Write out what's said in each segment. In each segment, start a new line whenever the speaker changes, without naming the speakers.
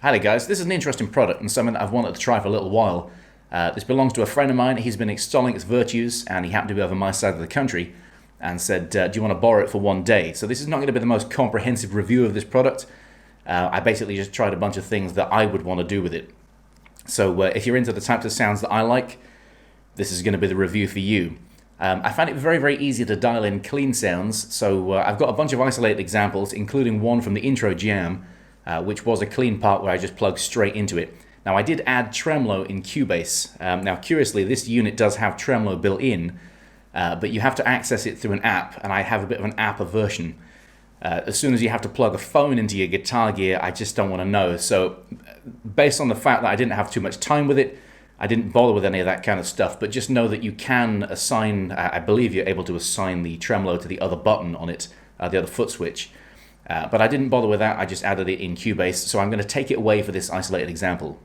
Hi there guys, this is an interesting product and something that I've wanted to try for a little while. This belongs to a friend of mine. He's been extolling its virtues and he happened to be over my side of the country and said, do you want to borrow it for one day? So this is not going to be the most comprehensive review of this product. I basically just tried a bunch of things that I would want to do with it. So if you're into the types of sounds that I like, this is going to be the review for you. I found it very, very easy to dial in clean sounds. So I've got a bunch of isolated examples, including one from the intro jam, which was a clean part where I just plugged straight into it. Now I did add tremolo in Cubase. Now curiously, this unit does have tremolo built in, but you have to access it through an app, and I have a bit of an app aversion. As soon as you have to plug a phone into your guitar gear, I just don't want to know. So based on the fact that I didn't have too much time with it, I didn't bother with any of that kind of stuff, but just know that you can assign, I believe you're able to assign the tremolo to the other button on it, the other foot switch. But I didn't bother with that, I just added it in Cubase, so I'm going to take it away for this isolated example.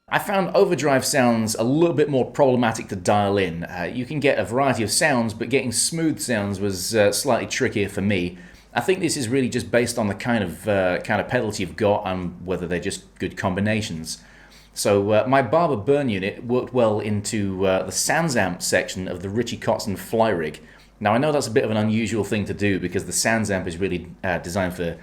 I found overdrive sounds a little bit more problematic to dial in. You can get a variety of sounds, but getting smooth sounds was slightly trickier for me. I think this is really just based on the kind of pedals you've got and whether they're just good combinations. So my Barber Burn unit worked well into the SansAmp section of the Richie Kotzen Fly Rig. Now I know that's a bit of an unusual thing to do because the SansAmp is really designed for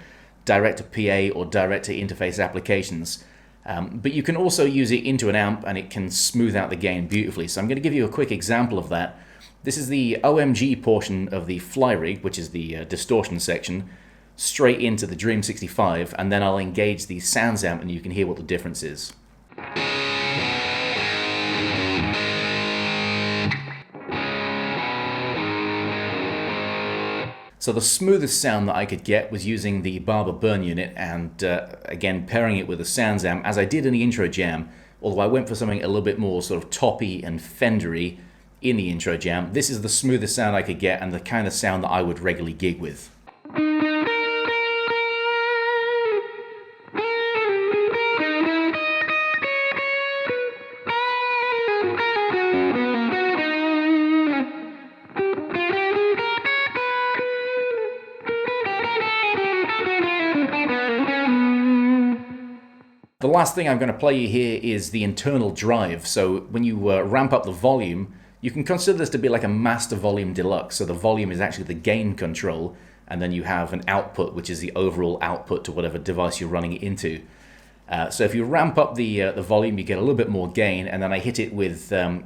direct-to-PA or direct-to-interface applications. But you can also use it into an amp and it can smooth out the gain beautifully. So I'm going to give you a quick example of that. This is the OMG portion of the Fly Rig, which is the distortion section, straight into the Dream 65, and then I'll engage the SansAmp and you can hear what the difference is. So the smoothest sound that I could get was using the Barber Burn unit and again pairing it with a SansAmp, as I did in the intro jam, although I went for something a little bit more sort of toppy and Fendery in the intro jam. This is the smoothest sound I could get and the kind of sound that I would regularly gig with. The last thing I'm going to play you here is the internal drive. So when you ramp up the volume, you can consider this to be like a Master Volume Deluxe. So the volume is actually the gain control, and then you have an output, which is the overall output to whatever device you're running it into. So if you ramp up the volume, you get a little bit more gain, and then I hit it with a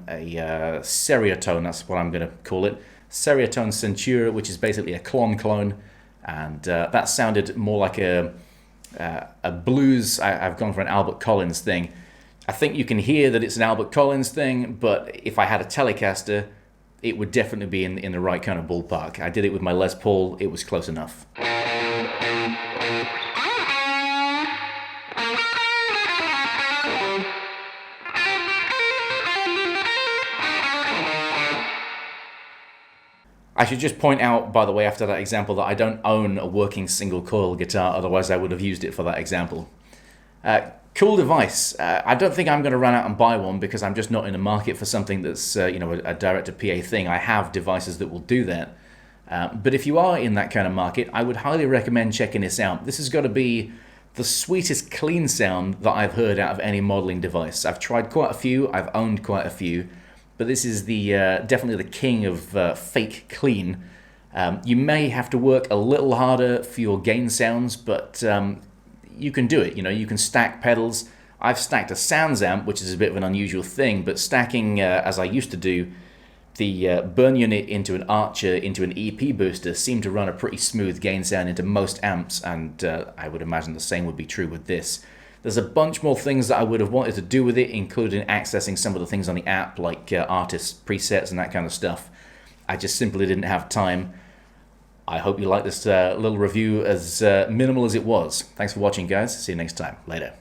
Seriatone, that's what I'm going to call it. Seriatone Centura, which is basically a clone, and that sounded more like a a blues, I've gone for an Albert Collins thing. I think you can hear that it's an Albert Collins thing, but if I had a Telecaster, it would definitely be in the right kind of ballpark. I did it with my Les Paul, it was close enough. I should just point out, by the way, after that example, that I don't own a working single coil guitar, otherwise I would have used it for that example. Cool device. I don't think I'm going to run out and buy one because I'm just not in the market for something that's a direct-to-PA thing. I have devices that will do that. But if you are in that kind of market, I would highly recommend checking this out. This has got to be the sweetest clean sound that I've heard out of any modeling device. I've tried quite a few, I've owned quite a few, but this is the definitely the king of fake clean. You may have to work a little harder for your gain sounds, but you can do it. You can stack pedals. I've stacked a Sounds amp, which is a bit of an unusual thing, but stacking, as I used to do, the burn unit into an Archer, into an EP booster, seemed to run a pretty smooth gain sound into most amps, and I would imagine the same would be true with this. There's a bunch more things that I would have wanted to do with it, including accessing some of the things on the app, like artist presets and that kind of stuff. I just simply didn't have time. I hope you like this little review, as minimal as it was. Thanks for watching, guys. See you next time. Later.